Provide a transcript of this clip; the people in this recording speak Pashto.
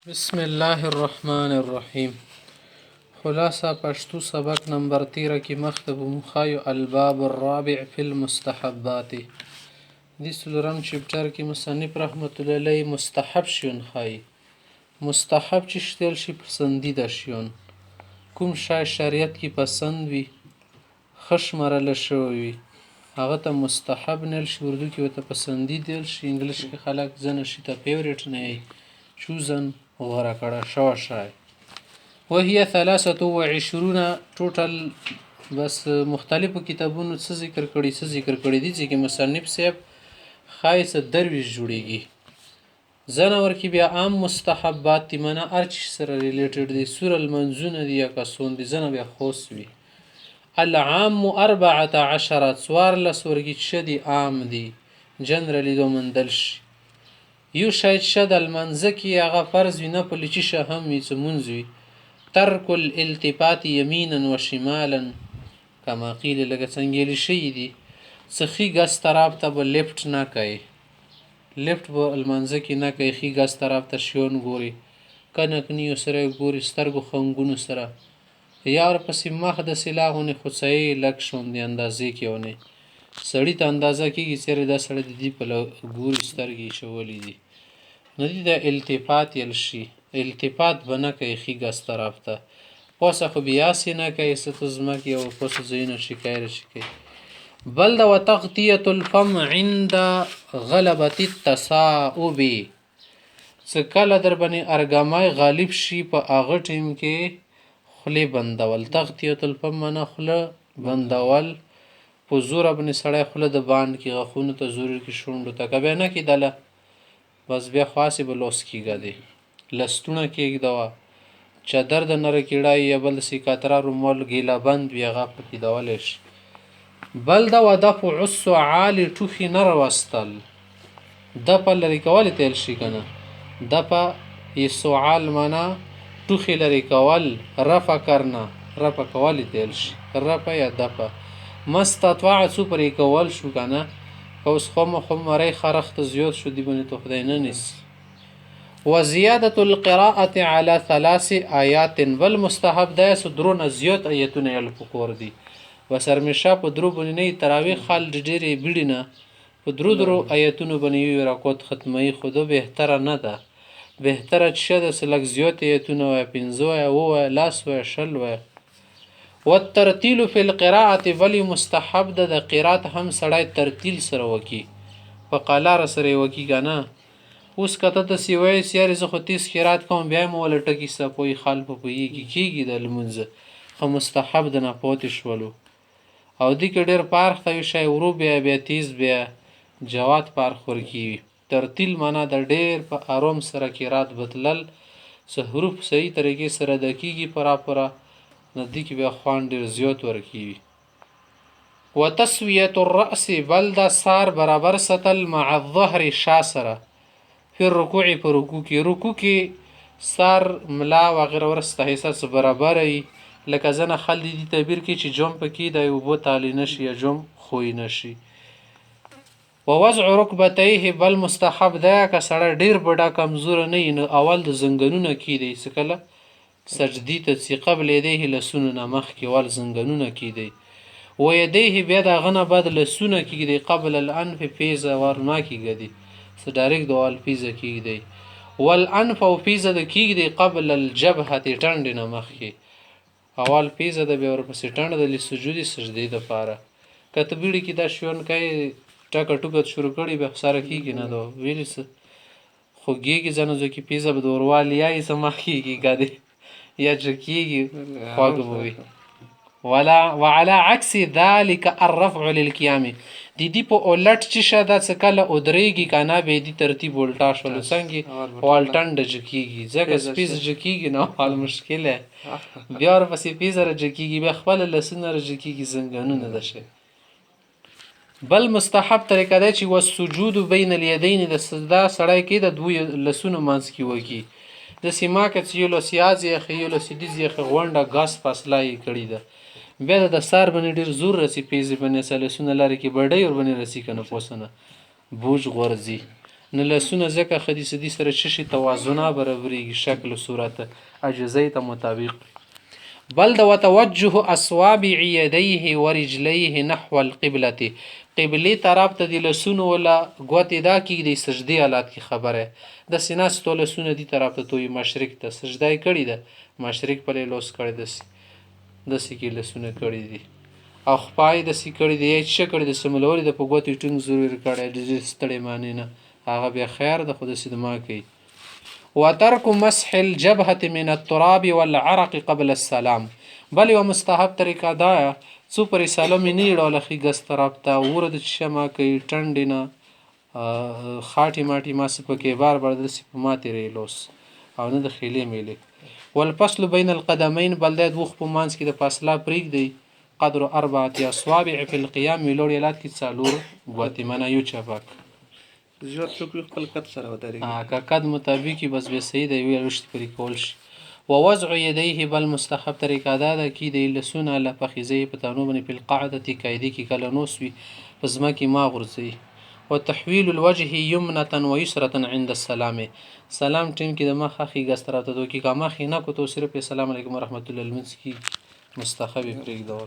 بسم الله الرحمن الرحیم. خلاصه پښتو سبق نمبر 13 کې مخته به مخایو الباب الرابع فی المستحبات. دې څلورم چپټر کې مصنف رحمت الله علیه مستحب شیون خای. مستحب چې شتل شي پسندیده شیون کوم شای شریعت کې پسند وي خشمرله شوی وي هغه ته مستحب نل شي. اردو کې وته پسندیده شي، انګلیش کې خلک ځنه شي ته فیورټ نه چوزن غوره کړه شو شای. وهي 23 ټوټل بس مختلفو کتابونو څه ذکر کړي دي چې مصنف صاحب خایس درویش جوړیږي. زنور کې بیا عام مستحبات دي، منه ارچ سره ریلیټډ دي، سور المنزونه دي یا کسون دي، زنه بیا خوص وي. العام 14 سوار لسورګي شدي عام دي جنرالي دو مندلش. یو شاید شد المنځه کې هغه فرض وي نه پلچی شه هم وي څه مونځ وي. ترک الالتفات یمینا و شمالا کما قیل لکه څنګه شي دي څخی ګس طرف ته به لیفت نه کوي، لیفت به المنځه کې نه کوي، خی ګس طرف ته شیون ګوري کنکنیو سره ګوري سترګو خنګونو سره یا ورپسې مخ د سلاغونه خوڅی لک شون دی اندازې کې ونه سړی ته اندازه کېږي چیرې دا سړی د دې په ګوري سترګې شولې دي نه دي د التفات یل شي. التفات به نه کوي ښي ګس طرف ته، پوسه خو بیاسې نه کوي ستو ځمکې او پوسه ځایونه شکایره شي کوي. بل د وتغطیة الفم عند غلبة التصاؤب څه کله در باندې ارګمای غالب شي په هغه ټیم کې خولې بندول. تغطیة الفم معنا خوله بندول، په زوره باندې سړی خوله د باند کې غاښونو ته ضرور کې شونډو ته که بیا نه کېدله بس بیا خاصې به لوس کېږه دی لستونه کېږدوه چادر د نره کیړای یا بل سیکاترا رومال ګیله بند وي هغه په کېدولی شي. بل د ودفع السعال ټوخي نه راوستل، دپه لرې کول تیل شي که نه. دپه سعال معنا ټوخي لرې کول، رفع کرنه رفع کول تیل شي، رفع یا دپه مستطاع څو پرې کول شو که نه. که اوس خمرۍ خرخته زیات شو دی باندې تو خدای نه نیسي. وزیادة القراءة على 3 آیات والمستحب دا سو درونه زیات آیتونه یل پکور دي بس هرمیشه په درو باندې نه تراویح خال ډېرې بیړې نه په درو آیتونو باندې یو رکعت ختموي خو دا بهتره نه ده. بهتره چې شه داسې لږ زیات آیتونه وایه 15 وایه 7 وایه 10 وایه 20 وایه. والترتیل فی القراءة ولی مستحب ده د قرات هم سړی ترتیل سره وکي په قلاره سره وکي که نه. اوس کته د سیوای سیارې زه خو 30 قرات کوم بیا مو ولا ټکی سپوي خال په پویږي کیږي د لمونځ خو مستحب ده نه پاتې شولو. او دې کې ډېر پارخ ته شی ورو بیا تیز بیا جوات پارخ ورکی. ترتیل معنا د ډېر په آرام سره قرات بدلل څه حروف صحیح طریقې سره د کیږي پراپره ندی کې بیا خوان ډېر زیات ورکی. وتسویة الرأس بل د سار برابر ستل مع الظهر شا سره فی رکوع په رکوع کې سار ملا وغیره ورسته حصص برابر ای لکه ځنه خل دي تعبیر کې چې جوم پکې د یو بو تعالی نشي یا جوم خوې نشي. ووضع رکبتیه بل مستحب ده که سړی ډېر بډا کمزور نه نو اول د زنګنونه کیدی سکله سجدی ته څی قبل یدیه لسونو نه مخکې ول زنګنونه کیدی و یدیه بیا د غنه بد لسونه کیدی قبل الانف فیزه ورما کیږي څه ډایرکټ د وال فیزه کیږي والانف او فیزه د کیږي قبل الجبهه ټنډ نه مخکې اول فیزه د بیا ورپسې ټنډ د لسجودي سجدي د پاره کته بیړي کې دا شون کوي ټکه ټوکه شروع کړي به سره کیږي نه دو ویلس خو کیږي ځنه ځکه فیزه به دوروالي یا سمخ کیږي کده یا جکیږي خواږه ولا وعلى عكس ذلك الرفع للقيام دي په اولټ چې شاده څه کله ادريږي کنه به دي ترتیب ولټا شول څنګه والټند جکیږي ځکه سپیس جکیږي نو حال مشکله بیا ورپسې پیزر جکیږي به خپل لسنه جکیږي زنګانونه ده شي. بل مستحب طریقه ده چې والسجود بین اليدين د سجدا سړی کې د دوی لسونو منځ کې وکی د سیما کې یو لسیازي خيول سیدي غونډه غاس فاصله یې کړی ده بیا د سار باندې ډیر زور رسی پیزي باندې سلسونه لري کې بډای ور باندې رسی کنه پوسنه بوج غورځي نه لاسونه ځکه ښه دي چې دې سره څه شي توازنه برابرېږي شکل و صورت عجزۍ ته مطابق بل د وتوجه اصوابع یدیه ورجلیه نحو القبلة قبلې طرف ته د لاسونو ولا ګوتې دا کېږدي سجدې حالات کې خبره داسې ناستو لاسونه دې طرف ته توی مشرق ته سجده یې کړې ده مشرق پلې لوس کړی داسې کې لاسونه کړي دي او خپای داسې کړي دي چې کړي د سملوري د په ګوتې ټینګ ضروري کړی د ستړې معنی نه هغه بیا خیر د خود سیدما کوي وترک مسح الجبهه من التراب والعرق قبل السلام بل یو مستحب طریقه دا څو پرې سلام نه ډول خي ګس طرف ته ور د شمه کوي ټنډ نه خاټي ماټي ماس پکې بار بار د سپماتې ریلوس او نه د خېلې میلې والفصل بین القدمین بل د دوخ په مانس کې د فاصله پریک دی قدر 4 اصابع في القيام لوړ یلات کې څالور ګوتې منه یو چپک زیات څوک خپل قد سره ودرېږي که قد مطابقي بس به صحیح دی ویل رشت پرې کول شي ووضع یدیه بل مستحب طریقه دا ده کې د لسونه له فخذې په تانو باندې په القاعده قاعده کې کله نوسوي په ځمکې ما غورځي وتحويل الوجه يمنة ويسرة عند السلام سلام ټیم کې د مخ اخی ګستره ته دوی کې کا مخ نه کو تو صرف سلام علیکم ورحمت الله المنس کی مستحب پرېږدول